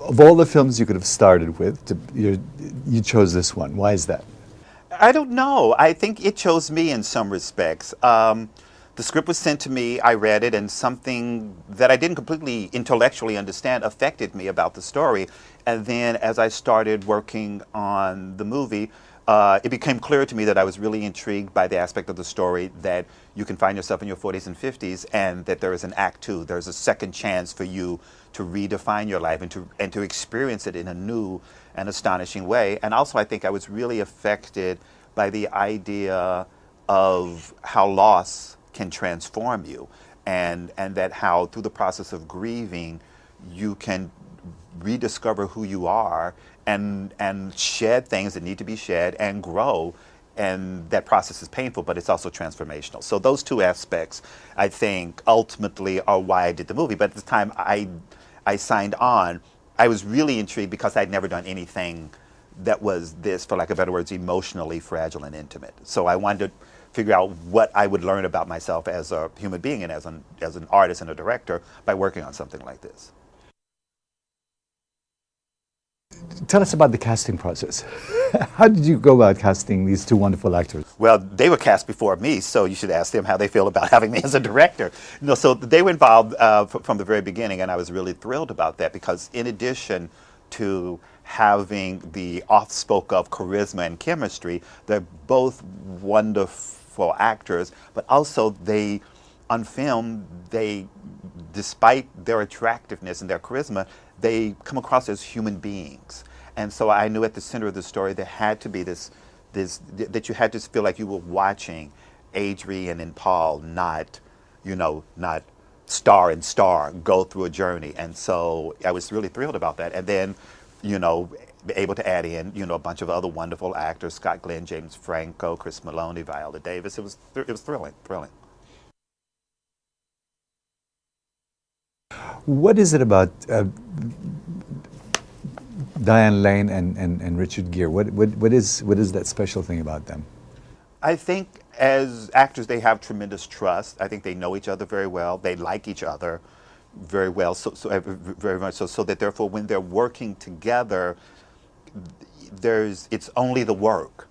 Of all the films you could have started with, you chose this one. Why is that? I don't know. I think it chose me in some respects. The script was sent to me, I read it, and something that I didn't completely intellectually understand affected me about the story. And then as I started working on the movie, it became clear to me that I was really intrigued by the aspect of the story that you can find yourself in your 40s and 50s, and that there is an act two. There's a second chance for you to redefine your life and to experience it in a new and astonishing way. And also, I think I was really affected by the idea of how loss can transform you, and that how through the process of grieving, you can rediscover who you are and shed things that need to be shed and grow. And that process is painful, but it's also transformational. So those two aspects, I think, ultimately are why I did the movie. But at the time I signed on, I was really intrigued because I'd never done anything that was this, for lack of better words, emotionally fragile and intimate. So I wanted to figure out what I would learn about myself as a human being and as an artist and a director by working on something like this. Tell us about the casting process. How did you go about casting these two wonderful actors? Well, they were cast before me, so you should ask them how they feel about having me as a director. So they were involved from the very beginning, and I was really thrilled about that because in addition to having the oft-spoke of charisma and chemistry, they're both wonderful actors, but also on film, despite their attractiveness and their charisma, they come across as human beings. And so I knew at the center of the story there had to be this that you had to feel like you were watching Adrian and Paul, not star and star go through a journey. And so I was really thrilled about that. And then, able to add in, a bunch of other wonderful actors, Scott Glenn, James Franco, Chris Maloney, Viola Davis. It was thrilling. What is it about Diane Lane and Richard Gere? What is that special thing about them? I think as actors they have tremendous trust. I think they know each other very well. They like each other very well, very much so that therefore when they're working together, it's only the work.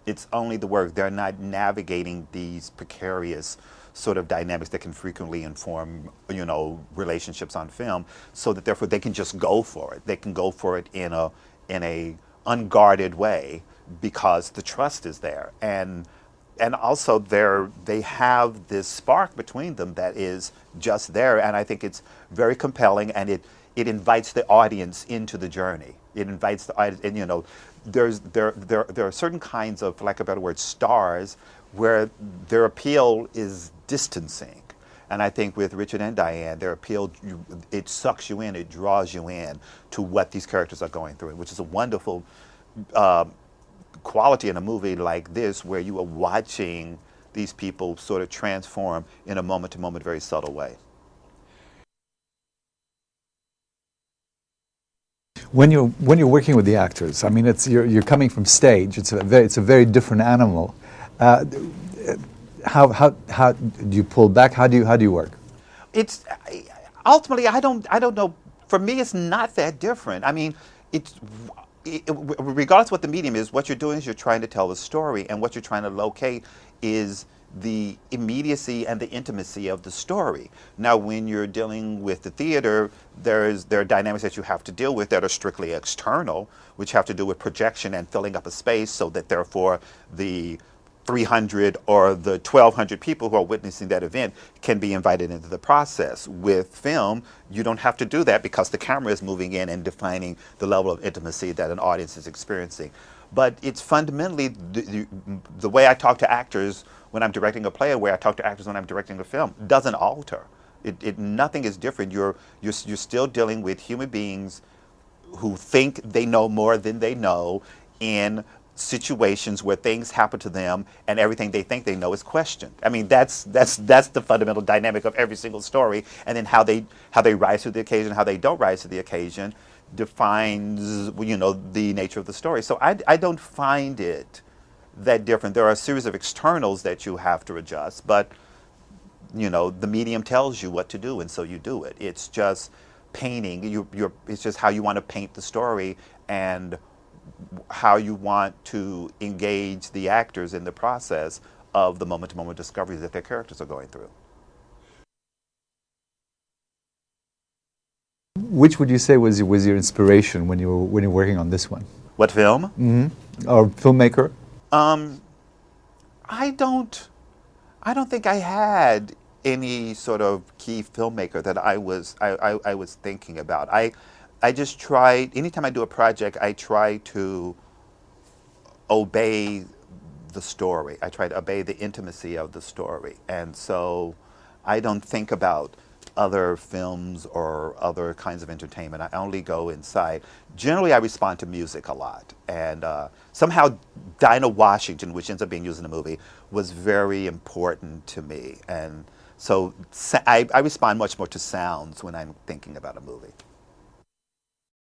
It's only the work. They're not navigating these precarious sort of dynamics that can frequently inform, relationships on film, so that therefore they can just go for it. They can go for it in a unguarded way because the trust is there, and also they have this spark between them that is just there, and I think it's very compelling, and it invites the audience into the journey. It invites the audience, and there are certain kinds of, for lack of a better word, stars where their appeal is distancing. And I think with Richard and Diane, their appeal, it sucks you in, it draws you in to what these characters are going through, which is a wonderful quality in a movie like this, where you are watching these people sort of transform in a moment-to-moment, very subtle way. When you're working with the actors, I mean, you're coming from stage. It's a very different animal. How do you pull back? How do you work? It's ultimately I don't know. For me, it's not that different. I mean, regardless of what the medium is, what you're doing is you're trying to tell a story, and what you're trying to locate is the immediacy and the intimacy of the story. Now, when you're dealing with the theater, there are dynamics that you have to deal with that are strictly external, which have to do with projection and filling up a space, so that therefore the 300 or the 1,200 people who are witnessing that event can be invited into the process. With film, you don't have to do that because the camera is moving in and defining the level of intimacy that an audience is experiencing. But it's fundamentally the way I talk to actors when I'm directing a play, and the way I talk to actors when I'm directing a film doesn't alter. Nothing is different. You're still dealing with human beings who think they know more than they know in situations where things happen to them and everything they think they know is questioned. I mean, that's the fundamental dynamic of every single story, and then how they rise to the occasion, how they don't rise to the occasion defines the nature of the story. So I don't find it that different. There are a series of externals that you have to adjust, but the medium tells you what to do, and so you do it. It's just painting. It's just how you want to paint the story and how you want to engage the actors in the process of the moment-to-moment discoveries that their characters are going through. Which would you say was your inspiration when you're working on this one? What film? Or filmmaker? I don't think I had any sort of key filmmaker that I was thinking about. I just tried, anytime I do a project, I try to obey the story. I try to obey the intimacy of the story. And so I don't think about other films or other kinds of entertainment. I only go inside. Generally, I respond to music a lot. And somehow Dinah Washington, which ends up being used in the movie, was very important to me. And so I respond much more to sounds when I'm thinking about a movie.